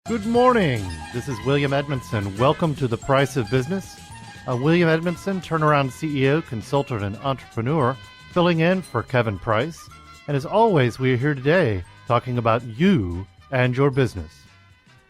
Good morning. This is William Edmundson. Welcome to The Price of Business. William Edmundson, turnaround CEO, consultant, and entrepreneur, filling in for Kevin Price. And as always, we are here today talking about you and your business.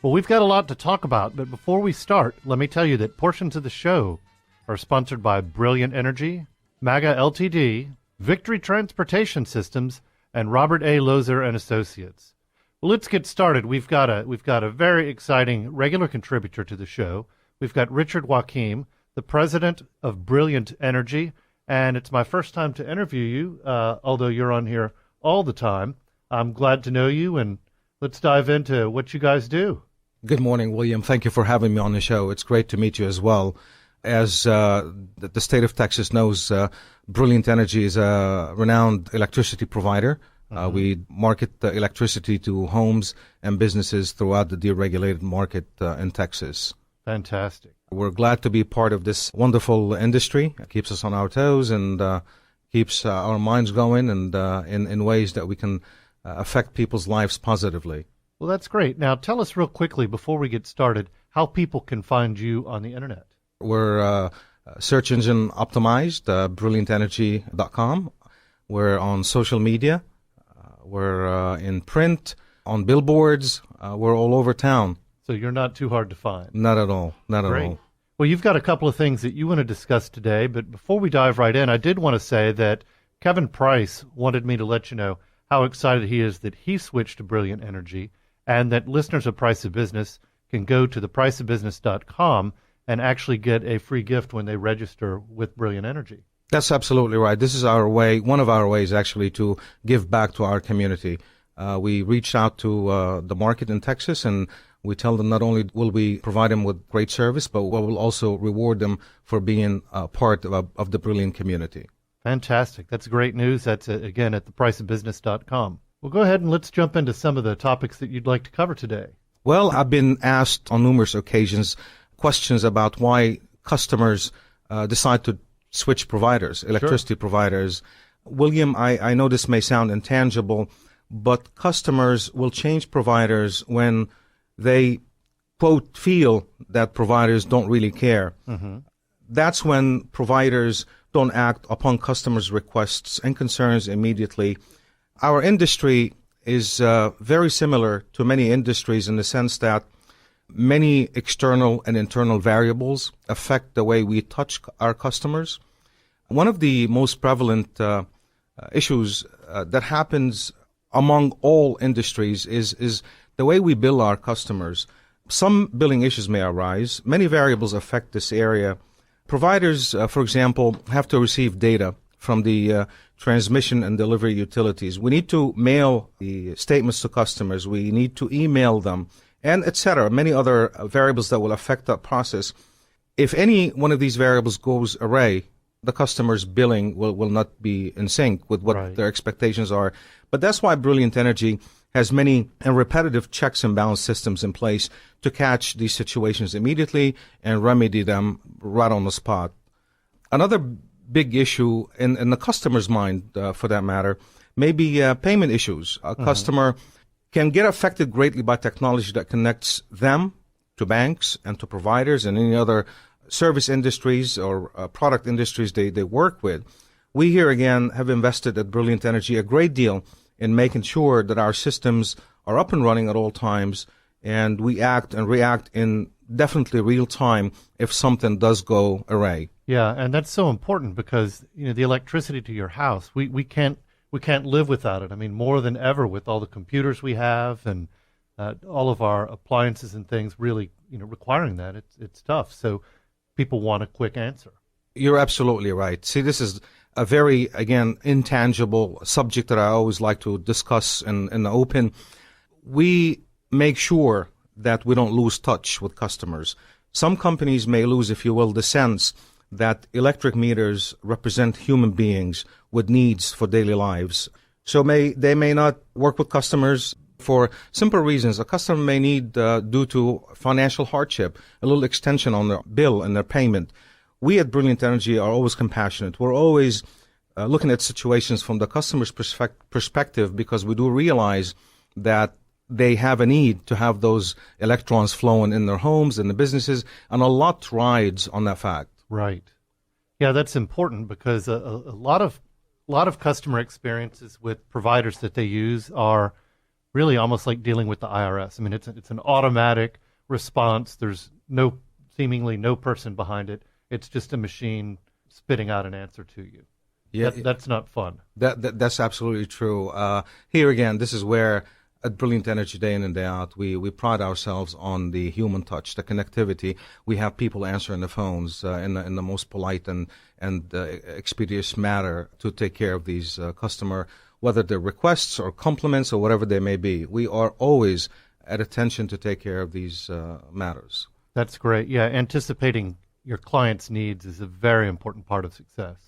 Well, we've got a lot to talk about, but before we start, let me tell you that portions of the show are sponsored by Brilliant Energy, MAGA Ltd., Victory Transportation Systems, and Robert A. Lozer and Associates. Well, let's get started. We've got a very exciting regular contributor to the show. We've got Richard Wakim, the president of Brilliant Energy, and it's my first time to interview you, although you're on here all the time. I'm glad to know you, and let's dive into what you guys do. Good morning, William. Thank you for having me on the show. It's great to meet you as well. As the state of Texas knows, Brilliant Energy is a renowned electricity provider. We market the electricity to homes and businesses throughout the deregulated market in Texas. Fantastic. We're glad to be part of this wonderful industry. It keeps us on our toes and keeps our minds going and in ways that we can affect people's lives positively. Well, that's great. Now, tell us real quickly before we get started how people can find you on the internet. We're search engine optimized, brilliantenergy.com. We're on social media. We're in print, on billboards. We're all over town. So you're not too hard to find. Not at all. Not at all. Well, you've got a couple of things that you want to discuss today, but before we dive right in, I did want to say that Kevin Price wanted me to let you know how excited he is that he switched to Brilliant Energy, and that listeners of Price of Business can go to thepriceofbusiness.com and actually get a free gift when they register with Brilliant Energy. That's absolutely right. This is our way, one of our ways actually, to give back to our community. We reach out to the market in Texas, and we tell them not only will we provide them with great service, but we will also reward them for being part of the Brilliant community. Fantastic. That's great news. That's, again, at thepriceofbusiness.com. Well, go ahead and let's jump into some of the topics that you'd like to cover today. Well, I've been asked on numerous occasions questions about why customers decide to switch providers, electricity providers. William, I know this may sound intangible, but customers will change providers when they, quote, feel that providers don't really care. Mm-hmm. That's when providers don't act upon customers' requests and concerns immediately. Our industry is very similar to many industries in the sense that many external and internal variables affect the way we touch our customers. One of the most prevalent issues that happens among all industries is the way we bill our customers. Some billing issues may arise. Many variables affect this area. Providers, for example, have to receive data from the transmission and delivery utilities. We need to mail the statements to customers. We need to email them, and et cetera. Many other variables that will affect that process. If any one of these variables goes awry, the customer's billing will not be in sync with what their expectations are. But that's why Brilliant Energy has many and repetitive checks and balance systems in place to catch these situations immediately and remedy them right on the spot. Another big issue in the customer's mind, for that matter, may be payment issues. A customer can get affected greatly by technology that connects them to banks and to providers and any other service industries or product industries they work with. We here again have invested at Brilliant Energy a great deal in making sure that our systems are up and running at all times, and we act and react in definitely real time if something does go awry. Yeah, and that's so important because the electricity to your house, we can't live without it. I mean, more than ever with all the computers we have and all of our appliances and things really requiring that. It's tough. So people want a quick answer. You're absolutely right. See, this is a very, again, intangible subject that I always like to discuss in the open. We make sure that we don't lose touch with customers. Some companies may lose, if you will, the sense that electric meters represent human beings with needs for daily lives. So they may not work with customers for simple reasons. A customer may need, due to financial hardship, a little extension on their bill and their payment. We at Brilliant Energy are always compassionate. We're always looking at situations from the customer's perspective because we do realize that they have a need to have those electrons flowing in their homes, in the businesses, and a lot rides on that fact. Right. Yeah, that's important because a lot of customer experiences with providers that they use are really almost like dealing with the IRS. I mean, it's an automatic response. There's seemingly no person behind it. It's just a machine spitting out an answer to you. Yeah, that's not fun. That's absolutely true. Here again, this is where at Brilliant Energy, day in and day out, we pride ourselves on the human touch, the connectivity. We have people answering the phones in the most polite and expeditious manner to take care of these customer, whether they're requests or compliments or whatever they may be. We are always at attention to take care of these matters. That's great. Yeah, anticipating your client's needs is a very important part of success.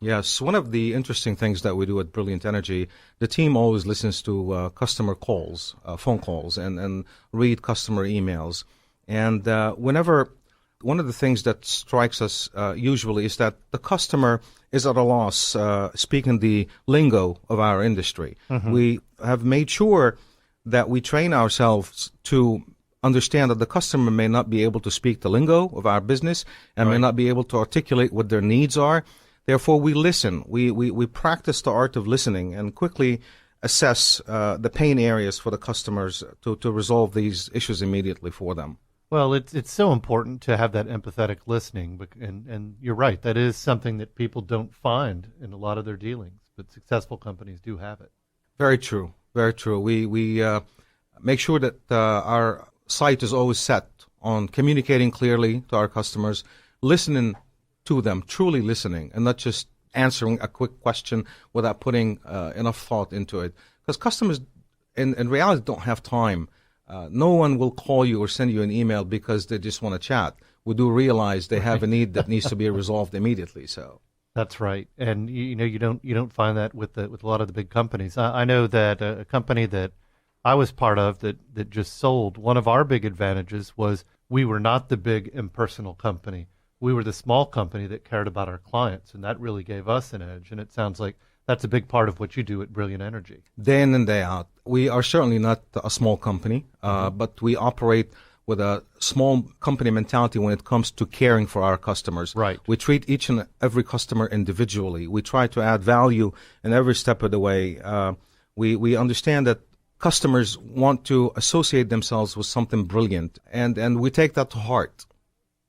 Yes, one of the interesting things that we do at Brilliant Energy, the team always listens to customer calls, phone calls, and read customer emails. And whenever one of the things that strikes us usually is that the customer is at a loss, speaking the lingo of our industry. Mm-hmm. We have made sure that we train ourselves to understand that the customer may not be able to speak the lingo of our business and may not be able to articulate what their needs are. Therefore, we listen. We practice the art of listening and quickly assess the pain areas for the customers to resolve these issues immediately for them. Well, it's so important to have that empathetic listening, and you're right. That is something that people don't find in a lot of their dealings, but successful companies do have it. Very true. Very true. We make sure that our sight is always set on communicating clearly to our customers, listening to them, truly listening, and not just answering a quick question without putting enough thought into it. Because customers, in reality, don't have time. No one will call you or send you an email because they just want to chat. We do realize they have a need that needs to be resolved immediately. So that's right, and you don't find that with a lot of the big companies. I know that a company that I was part of that just sold. One of our big advantages was we were not the big impersonal company. We were the small company that cared about our clients, and that really gave us an edge. And it sounds like that's a big part of what you do at Brilliant Energy. Day in and day out. We are certainly not a small company, but we operate with a small company mentality when it comes to caring for our customers. Right. We treat each and every customer individually. We try to add value in every step of the way. We understand that customers want to associate themselves with something brilliant, and we take that to heart.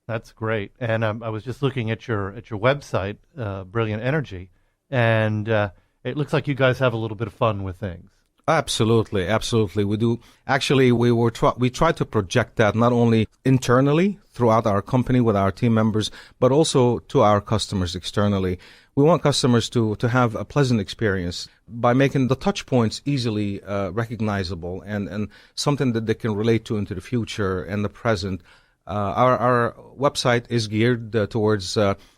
That's great. And I was just looking at your website, Brilliant Energy, and it looks like you guys have a little bit of fun with things. Absolutely, absolutely. We do. Actually, we try to project that not only internally throughout our company with our team members, but also to our customers externally. We want customers to have a pleasant experience by making the touch points easily recognizable and something that they can relate to into the future and the present. Our website is geared towards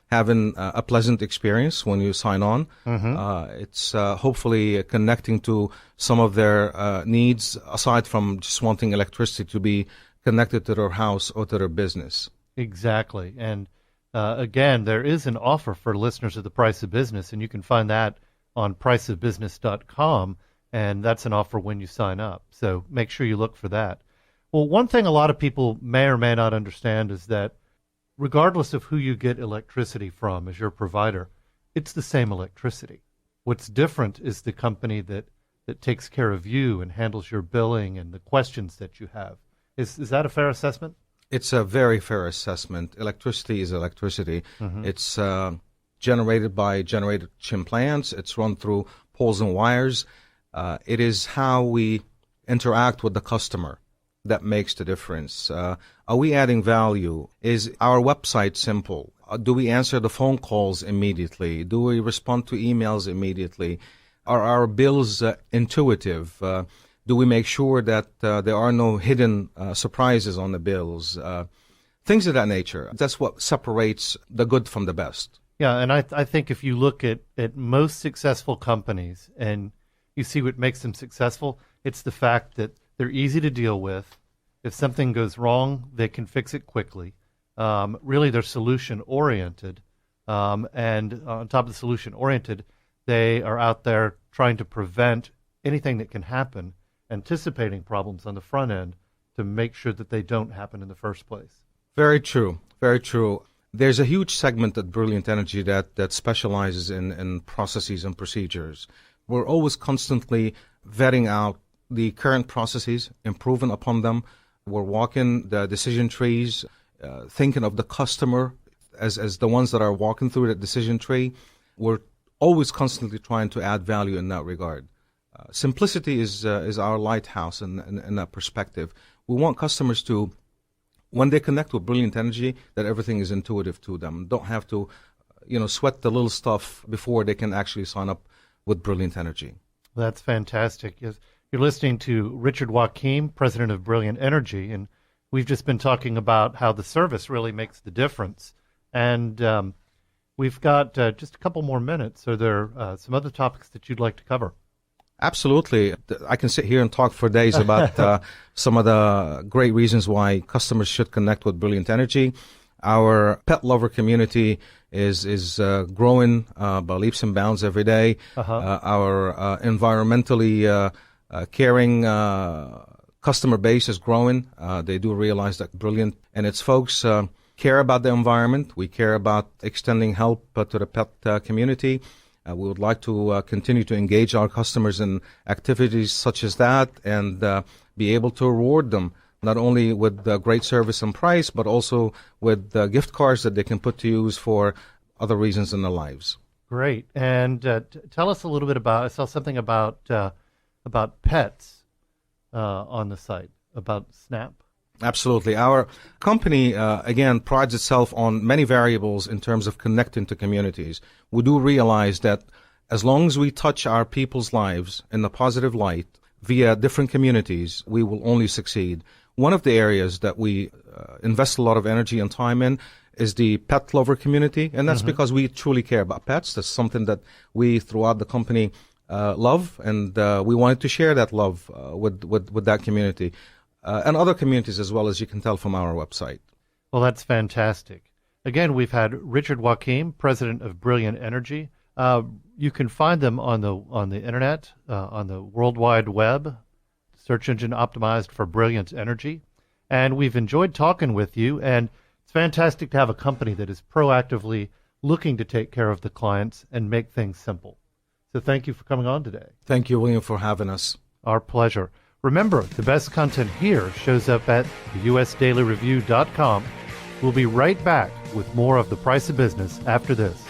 having a pleasant experience when you sign on. Mm-hmm. It's hopefully connecting to some of their needs aside from just wanting electricity to be connected to their house or to their business. Exactly. And again, there is an offer for listeners of The Price of Business, and you can find that on priceofbusiness.com, and that's an offer when you sign up. So make sure you look for that. Well, one thing a lot of people may or may not understand is that regardless of who you get electricity from as your provider, it's the same electricity. What's different is the company that takes care of you and handles your billing and the questions that you have. Is that a fair assessment? It's a very fair assessment. Electricity is electricity. Mm-hmm. It's generated by generation plants. It's run through poles and wires. It is how we interact with the customer that makes the difference. Are we adding value? Is our website simple? Do we answer the phone calls immediately? Do we respond to emails immediately? Are our bills intuitive? Do we make sure that there are no hidden surprises on the bills? Things of that nature. That's what separates the good from the best. Yeah, and I think if you look at most successful companies and you see what makes them successful, it's the fact that they're easy to deal with. If something goes wrong, they can fix it quickly. Really, they're solution-oriented. And on top of the solution-oriented, they are out there trying to prevent anything that can happen anticipating problems on the front end to make sure that they don't happen in the first place. Very true. Very true. There's a huge segment at Brilliant Energy that specializes in processes and procedures. We're always constantly vetting out the current processes, improving upon them. We're walking the decision trees, thinking of the customer as the ones that are walking through that decision tree. We're always constantly trying to add value in that regard. Simplicity is our lighthouse in that perspective. We want customers to, when they connect with Brilliant Energy, that everything is intuitive to them. Don't have to, sweat the little stuff before they can actually sign up with Brilliant Energy. That's fantastic. You're listening to Richard Wakim, president of Brilliant Energy, and we've just been talking about how the service really makes the difference. And we've got just a couple more minutes. Are there some other topics that you'd like to cover? Absolutely. I can sit here and talk for days about some of the great reasons why customers should connect with Brilliant Energy. Our pet lover community is growing by leaps and bounds every day. Our environmentally caring customer base is growing. They do realize that Brilliant and its folks care about the environment. We care about extending help to the pet community. We would like to continue to engage our customers in activities such as that and be able to reward them not only with great service and price, but also with gift cards that they can put to use for other reasons in their lives. Great. And tell us a little bit about, I saw something about pets on the site, about SNAP. Absolutely. Our company, again, prides itself on many variables in terms of connecting to communities. We do realize that as long as we touch our people's lives in a positive light via different communities, we will only succeed. One of the areas that we invest a lot of energy and time in is the pet lover community, and that's because we truly care about pets. That's something that we, throughout the company, love, and we wanted to share that love with that community. And other communities as well, as you can tell from our website. Well, that's fantastic. Again, we've had Richard Wakim, president of Brilliant Energy. You can find them on the internet, on the World Wide Web, search engine optimized for Brilliant Energy. And we've enjoyed talking with you, and it's fantastic to have a company that is proactively looking to take care of the clients and make things simple. So thank you for coming on today. Thank you, William, for having us. Our pleasure. Remember, the best content here shows up at theusdailyreview.com. We'll be right back with more of The Price of Business after this.